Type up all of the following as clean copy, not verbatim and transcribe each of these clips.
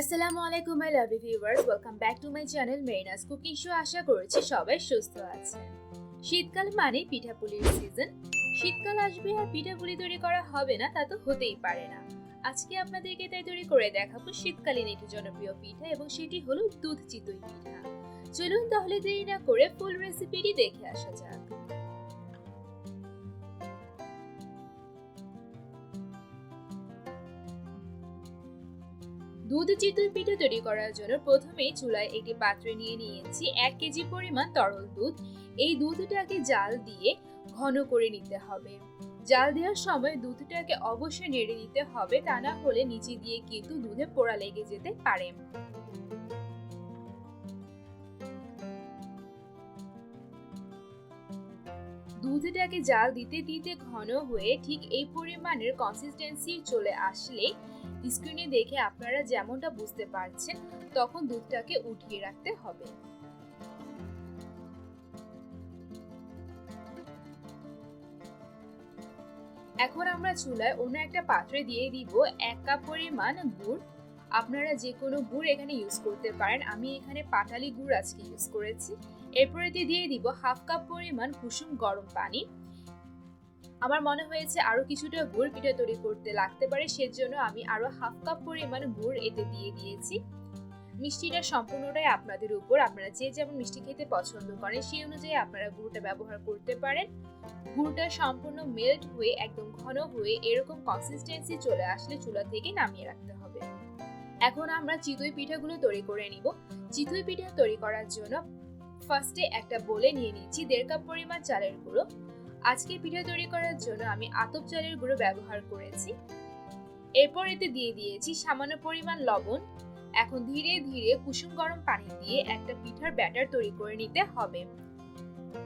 আসসালামু আলাইকুম my lovely viewers, welcome back to my channel Marina's cooking show. আশা করছি সবাই সুস্থ আছেন। শীতকাল মানে পিঠাপুলির সিজন। শীতকাল আসবে আর পিঠাপুলি তৈরি করা হবে না তা তো হতেই পারে না। আজকে আপনাদেরকে তাই তৈরি করে দেখাবো শীতকালীন একটি জনপ্রিয় পিঠা, এবং সেটি হলো দুধ চিতই পিঠা। চলুন তাহলে দেরি না করে ফুল রেসিপিটি দেখে আসা যাক। দুধ চিতই পিঠা তৈরি করার জন্য প্রথমেই চুলায় একটি পাত্রে নিয়ে নিয়েছি 1 কেজি পরিমাণ তরল দুধ। এই দুধটাকে জাল দিয়ে ঘন করে নিতে হবে। জাল দেওয়ার সময় দুধটাকে অবশ্যই নেড়ে দিতে হবে, তা না হলে নিচে দিয়ে কিন্তু দুধে পোড়া লেগে যেতে পারে। দুধটাকে জাল দিতে দিতে ঘন হয়ে ঠিক এই পরিমাণের কনসিস্টেন্সি চলে আসলে স্ক্রিনে দেখে আপনারা যেমনটা বুঝতে পারছেন, তখন দুধটাকে উঠিয়ে রাখতে হবে। এখন আমরা চুলায় অন্য একটা পাত্রে দিয়ে দিব 1 কাপ পরিমাণ গুড়। আপনারা যে কোনো গুড় এখানে ইউজ করতে পারেন, আমি এখানে পাটালি গুড় আজকে ইউজ করেছি। এরপরে দিয়ে দিব 1/2 কাপ পরিমাণ কুসুম গরম পানি। আমার মনে হয়েছে আরো কিছুটা গুড় পিঠা তৈরি করতে লাগতে পারে, সেজন্য আমি আরো 1/2 কাপ পরিমাণ গুড় এতে দিয়ে দিয়েছি। মিষ্টিটা সম্পূর্ণটাই আপনাদের উপর, আপনারা যে যেমন মিষ্টি খেতে পছন্দ করেন সেই অনুযায়ী আপনারা গুড়টা ব্যবহার করতে পারেন। গুড়টা সম্পূর্ণ মেল্ট হয়ে একদম ঘন হয়ে এরকম কনসিস্টেন্সি চলে আসলে চুলা থেকে নামিয়ে রাখতে হবে। এখন আমরা চিতই পিঠাগুলো তৈরি করে নিব। চিতই পিঠা তৈরি করার জন্য ফার্স্টে একটা বোলে নিয়ে নিচ্ছি 1.5 কাপ পরিমাণ চালের গুঁড়ো। আজকে পিঠা তৈরি করার জন্য আমি আতপ চালের গুঁড়ো ব্যবহার করেছি। এরপর এতে দিয়ে দিয়েছি সামান্য পরিমাণ লবণ। এখন ধীরে ধীরে কুসুম গরম পানি দিয়ে একটা পিঠার ব্যাটার তৈরি করে নিতে হবে।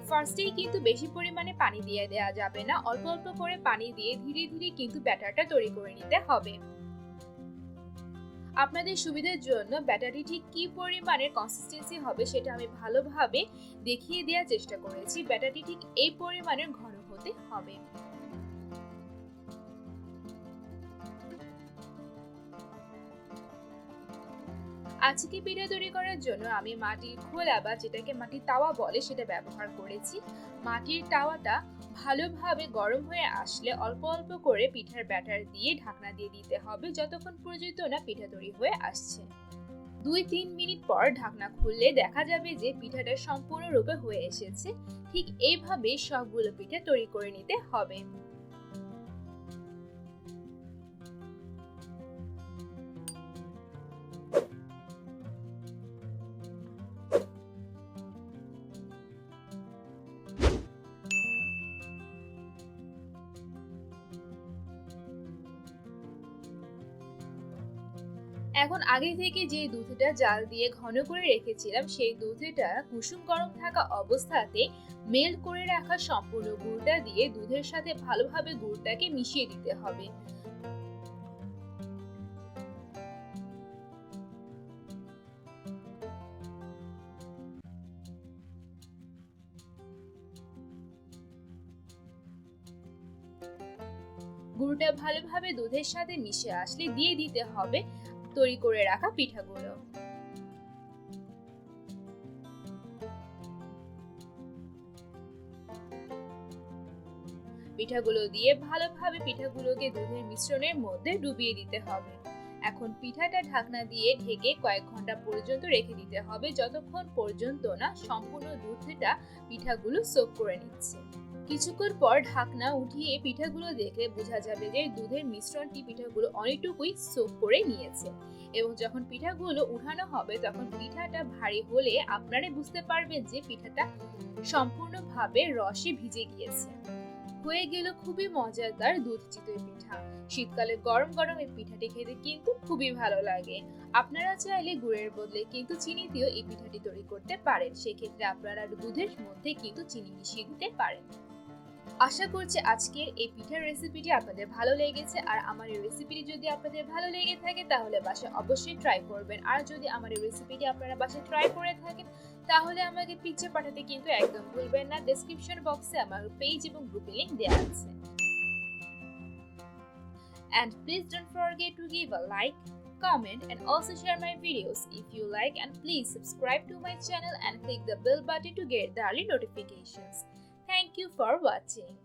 ফার্স্টেই কিন্তু বেশি পরিমাণে পানি দিয়ে দেওয়া যাবে না, অল্প অল্প করে পানি দিয়ে ধীরে ধীরে কিন্তু ব্যাটারটা তৈরি করে নিতে হবে। আপনাদের সুবিধার জন্য ব্যাটারটি ঠিক কি পরিমাণের কনসিস্টেন্সি হবে সেটা আমি ভালোভাবে দেখিয়ে দেওয়ার চেষ্টা করেছি। ব্যাটারটি ঠিক এই পরিমাণের ঘন হতে হবে। আজকে পিঠা তৈরি করার জন্য আমি মাটির খোলা বা যেটাকে মাটির তাওয়া বলে সেটা ব্যবহার করেছি। মাটির তাওয়াটা ভালোভাবে গরম হয়ে আসলে অল্প অল্প করে পিঠার ব্যাটার দিয়ে ঢাকনা দিয়ে দিতে হবে যতক্ষণ পর্যন্ত না পিঠা তৈরি হয়ে আসছে। 2-3 মিনিট পর ঢাকনা খুললে দেখা যাবে যে পিঠাটা সম্পূর্ণরূপে হয়ে এসেছে। ঠিক এইভাবে সবগুলো পিঠা তৈরি করে নিতে হবে। এখন আগে থেকে যে দুধটা জাল দিয়ে ঘন করে রেখেছিলাম সেই দুধটা কুসুম গরম থাকা অবস্থাতে মেল্ট করে রাখা সম্পূর্ণ গুড়টা দিয়ে দুধের সাথে ভালোভাবে গুড়টাকে মিশিয়ে দিতে হবে। গুড়টা ভালোভাবে দুধের সাথে মিশে আসলে দিয়ে দিতে হবে তৈরি করে রাখা পিঠাগুলো। পিঠাগুলো দিয়ে ভালোভাবে পিঠাগুলোকে দুধের মিশ্রণের মধ্যে ডুবিয়ে দিতে হবে। এখন পিঠাটা ঢাকনা দিয়ে ঢেকে কয়েক ঘন্টা পর্যন্ত রেখে দিতে হবে, যতক্ষণ পর্যন্ত না সম্পূর্ণ দুধটা পিঠাগুলো সোক করে নিচ্ছে। কিছুক্ষণ পর ঢাকনা উঠিয়ে পিঠাগুলো দেখলে বোঝা যাবে যে দুধের মিশ্রণটি পিঠাগুলো অনেকটুকুই সোক করে নিয়েছে। এবং যখন পিঠাগুলো উঠানো হবে তখন পিঠাটা ভারী হলে আপনারা বুঝতে পারবেন যে পিঠাটা সম্পূর্ণভাবে রসে ভিজে গিয়েছে। হয়ে গেল খুবই মজাদার দুধ চিতই পিঠা। শীতকালে গরম গরম এই পিঠাটি খেতে কিন্তু খুবই ভালো লাগে। আপনারা চাইলে গুড়ের বদলে কিন্তু চিনি দিয়েও এই পিঠাটি তৈরি করতে পারেন। সেক্ষেত্রে আপনারা দুধের মধ্যে কিন্তু চিনি মিশিয়ে দিতে পারেন। আশা করছি আজকের এই পিঠার রেসিপিটি আপনাদের ভালো লেগেছে। আর আমার এই রেসিপিটি যদি আপনাদের ভালো লেগে থাকে তাহলে বাসায় অবশ্যই ট্রাই করবেন। আর যদি আমার এই রেসিপিটি আপনারা বাসায় ট্রাই করে থাকেন তাহলে আমাকে পিকচার পাঠাতে কিন্তু একদম ভুলবেন না। ডেসক্রিপশন বক্সে আমার পেজ এবং গ্রুপের লিংক দেওয়া আছে। And please don't forget to give a like, comment, and also share my videos if you like, and please subscribe to my channel and click the bell button to get the early notifications. Thank you for watching.